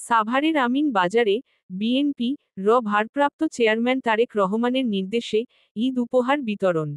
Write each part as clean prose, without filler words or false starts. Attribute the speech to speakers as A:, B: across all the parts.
A: সাভারের আমিন বাজারে বিএনপি ভারপ্রাপ্ত চেয়ারম্যান তারেক রহমানের নির্দেশে ঈদ উপহার বিতরণ।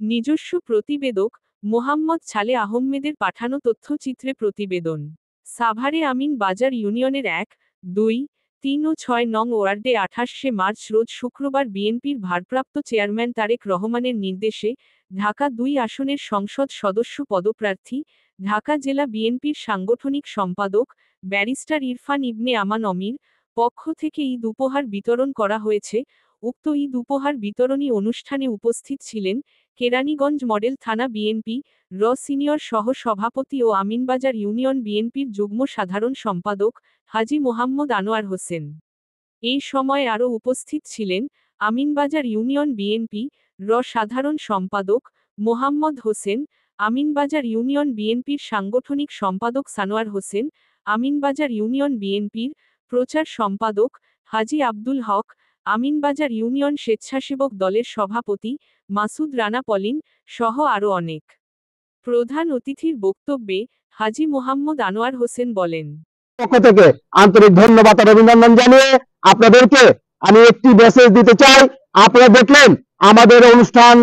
A: নিজস্ব প্রতিবেদক মোহাম্মদ ছালে আহমেদের পাঠানো তথ্যচিত্রে প্রতিবেদন। সাভারে আমিন বাজার ইউনিয়নের 1, 2, 3 ও 6 নং ওয়ার্ডে 28শে মার্চ রোজ শুক্রবার বিএনপির ভারপ্রাপ্ত চেয়ারম্যান তারেক রহমানের নির্দেশে ঢাকা 2 আসনের সংসদ সদস্য পদপ্রার্থী, ঢাকা জেলা বিএনপির সাংগঠনিক সম্পাদক ব্যারিস্টার ইরফান ইবনে আমান অমির পক্ষ থেকে ঈদ উপহার বিতরণ করা হয়েছে। উক্ত ঈদ উপহার বিতরণী অনুষ্ঠানে উপস্থিত ছিলেন কেরানীগঞ্জ মডেল থানা বিএনপি সিনিয়র সহ সভাপতি ও আমিনবাজার ইউনিয়ন বিএনপির যুগ্ম সাধারণ সম্পাদক হাজী মোহাম্মদ আনোয়ার হোসেন। এই সময় আরও উপস্থিত ছিলেন আমিনবাজার ইউনিয়ন বিএনপি সাধারণ সম্পাদক মোহাম্মদ হোসেন, আমিনবাজার ইউনিয়ন বিএনপির সাংগঠনিক সম্পাদক সানোয়ার হোসেন, আমিনবাজার ইউনিয়ন বিএনপির প্রচার সম্পাদক হাজী আব্দুল হক, আমিনবাজার ইউনিয়ন স্বেচ্ছাসেবক দলের সভাপতি মাসুদ রানা পলিন সহ আরও অনেক। প্রধান অতিথির বক্তব্যে হাজী মোহাম্মদ আনোয়ার হোসেন বলেন,
B: পক্ষ থেকে আন্তরিক ধন্যবাদ আর অভিনন্দন জানিয়ে আপনাদেরকে আমি একটি মেসেজ দিতে চাই। আপনারা দেখলেন আমাদের অনুষ্ঠান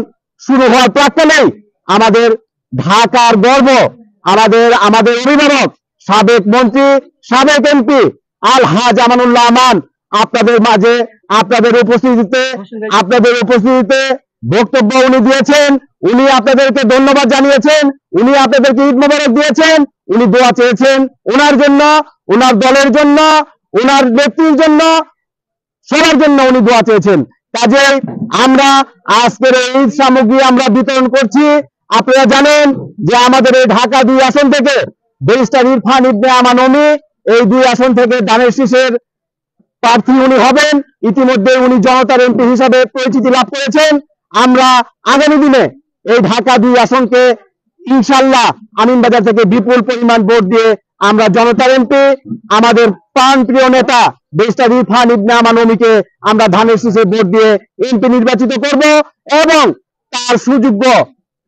B: শুরু হওয়ার প্রাক্কালেই আমাদের ঢাকার গর্ব, আমাদের অভিভাবক সাবেক মন্ত্রী, সাবেক এমপি আলহাজ আমানুল্লাহ আমান আপনাদের মাঝে আপনাদের উপস্থিতিতে বক্তব্য উনি দিয়েছেন। উনি আপনাদেরকে ধন্যবাদ জানিয়েছেন, উনি আপনাদেরকে ঈদ মোবারক দিয়েছেন, উনি দোয়া চেয়েছেন ওনার জন্য, ওনার দলের জন্য, ওনার নেত্রীর জন্য, সবার জন্য উনি দোয়া চেয়েছেন। কাজেই আমরা আজকের এই ঈদ সামগ্রী আমরা বিতরণ করছি। আপনারা জানেন যে আমাদের এই ঢাকা 2 আসন থেকে ব্যারিস্টার ইরফান ইবনে আমান অমি এই 2 আসন থেকে ধানের শীষের প্রার্থী উনি হবেন। ইতিমধ্যে উনি জনতার এমপি হিসাবে পরিচিতি লাভ করেছেন। আমরা আগামী দিনে এই ঢাকা 2 আসনকে ইনশাআল্লাহ আমিনবাজার থেকে বিপুল পরিমাণ ভোট দিয়ে আমরা জনতার এমপি আমাদের প্রাণপ্রিয় নেতা ব্যারিস্টার ইরফান ইবনে আমান অমিকে আমরা ধানের শীষে ভোট দিয়ে এমপি নির্বাচিত করব এবং তার সুযোগ্য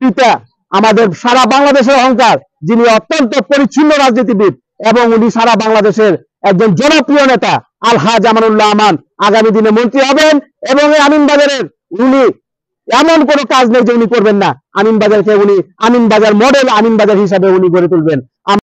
B: পিতা আমাদের সারা বাংলাদেশের অহংকার, যিনি অত্যন্ত পরিচ্ছন্ন রাজনীতিবিদ এবং উনি সারা বাংলাদেশের একজন জনপ্রিয় নেতা আলহাজ আমানুল্লাহ আমান আগামী দিনে মন্ত্রী হবেন এবং এই আমিনবাজারের উনি এমন কোনো কাজ নেই যে উনি করবেন না। আমিনবাজারকে উনি আমিনবাজার মডেল আমিনবাজার হিসাবে উনি গড়ে তুলবেন।